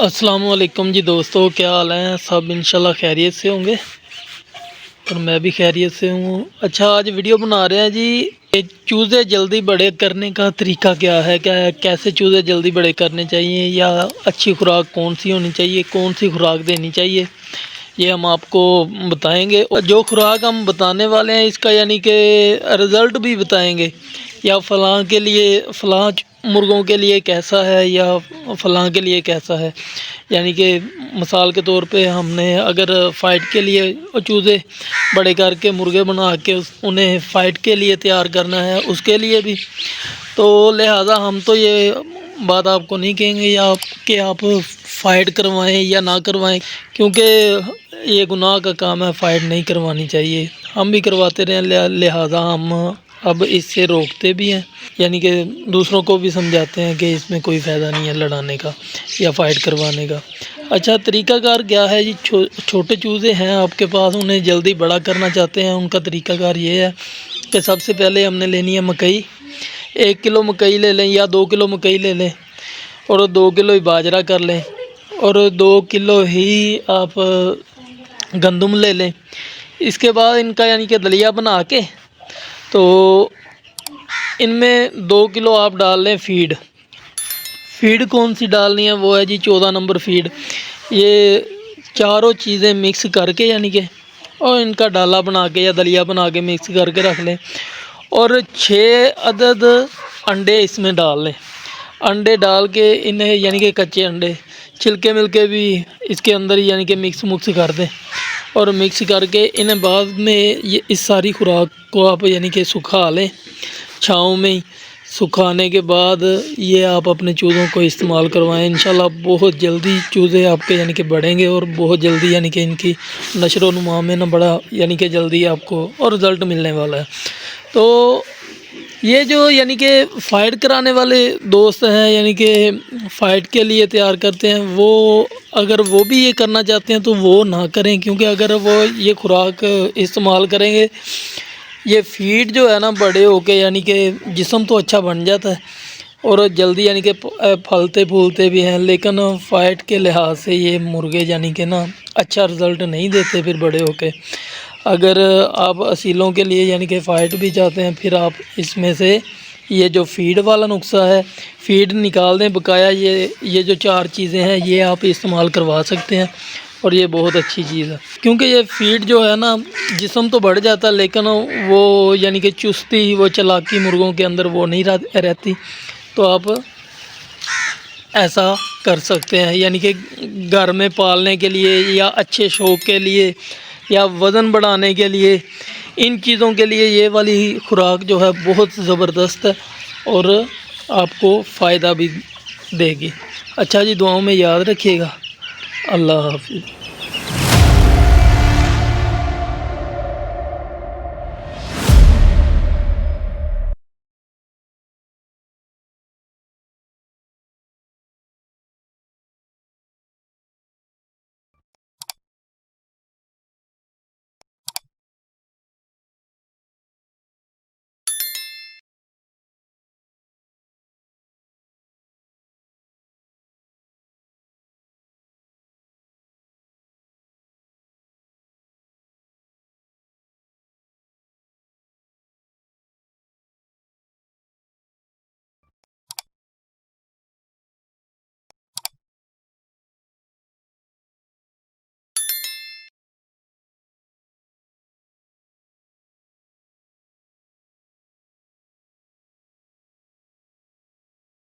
अस्सलाम वालेकुम जी दोस्तों, क्या हाल हैं सब। इंशाल्लाह खैरियत से होंगे और मैं भी खैरियत से हूँ। अच्छा, आज वीडियो बना रहे हैं जी, ये चूज़े जल्दी बड़े करने का तरीका क्या है, कैसे चूज़े जल्दी बड़े करने चाहिए, या अच्छी खुराक कौन सी होनी चाहिए, कौन सी खुराक देनी चाहिए, ये हम आपको बताएंगे। और जो खुराक हम बताने वाले हैं इसका यानी कि रिज़ल्ट भी बताएंगे, या फ़लाँ के लिए फ़लाँ मुर्गों के लिए कैसा है या फ़लाँ के लिए कैसा है। यानी कि मिसाल के तौर पे हमने अगर फ़ाइट के लिए चूज़े बड़े करके मुर्गे बना के उन्हें फ़ाइट के लिए तैयार करना है, उसके लिए भी तो लिहाजा हम तो ये बात आपको नहीं कहेंगे या कि आप फ़ाइट करवाएं या ना करवाएं, क्योंकि ये गुनाह का काम है, फ़ाइट नहीं करवानी चाहिए। हम भी करवाते रहे, लिहाजा हम अब इससे रोकते भी हैं, यानी कि दूसरों को भी समझाते हैं कि इसमें कोई फ़ायदा नहीं है लड़ाने का या फ़ाइट करवाने का। अच्छा, तरीक़ाकार क्या है जी। छोटे चूज़े हैं आपके पास, उन्हें जल्दी बड़ा करना चाहते हैं, उनका तरीक़ाकार ये है कि सबसे पहले हमने लेनी है मकई। 1 किलो मकई ले लें या 2 किलो मकई ले लें, और 2 किलो ही बाजरा कर लें, और 2 किलो ही आप गंदम ले लें। इसके बाद इनका यानी कि दलिया बना के तो इनमें 2 किलो आप डाल लें फीड। फीड कौन सी डालनी है, वो है जी 14 नंबर फीड। ये चारों चीज़ें मिक्स करके यानी कि और इनका डाला बना के या दलिया बना के मिक्स करके रख लें, और 6 अदद अंडे इसमें डाल लें। अंडे डाल के इन्हें यानी कि कच्चे अंडे छिलके मिलके भी इसके अंदर ही यानी कि मिक्स कर दें, और मिक्स करके इन्हें बाद में ये इस सारी खुराक को आप यानी कि सुखा लें छाँव में। सुखाने के बाद ये आप अपने चूज़ों को इस्तेमाल करवाएं। इंशाल्लाह बहुत जल्दी चूज़े आपके यानी कि बढ़ेंगे, और बहुत जल्दी यानी कि इनकी नशो नुमा में ना बड़ा यानी कि जल्दी आपको और रिज़ल्ट मिलने वाला है। तो ये जो यानी कि फ़ाइट कराने वाले दोस्त हैं, यानी कि फ़ाइट के लिए तैयार करते हैं, वो अगर वो भी ये करना चाहते हैं तो वो ना करें, क्योंकि अगर वो ये खुराक इस्तेमाल करेंगे, ये फीड जो है ना बड़े होके यानी कि जिस्म तो अच्छा बन जाता है और जल्दी यानी कि फलते फूलते भी हैं, लेकिन फ़ाइट के लिहाज से ये मुर्गे यानी कि ना अच्छा रिज़ल्ट नहीं देते फिर बड़े होके। अगर आप असीलों के लिए यानी कि फ़ाइट भी चाहते हैं, फिर आप इसमें से ये जो फ़ीड वाला नुस्खा है, फ़ीड निकाल दें बकाया। ये जो 4 चीज़ें हैं ये आप इस्तेमाल करवा सकते हैं, और ये बहुत अच्छी चीज़ है, क्योंकि ये फ़ीड जो है ना जिस्म तो बढ़ जाता है, लेकिन वो यानी कि चुस्ती वो चालाकी मुर्गों के अंदर वो नहीं रहती। तो आप ऐसा कर सकते हैं, यानी कि घर में पालने के लिए या अच्छे शौक़ के लिए या वज़न बढ़ाने के लिए, इन चीज़ों के लिए ये वाली खुराक जो है बहुत ज़बरदस्त है और आपको फ़ायदा भी देगी। अच्छा जी, दुआओं में याद रखिएगा। अल्लाह हाफ़िज़।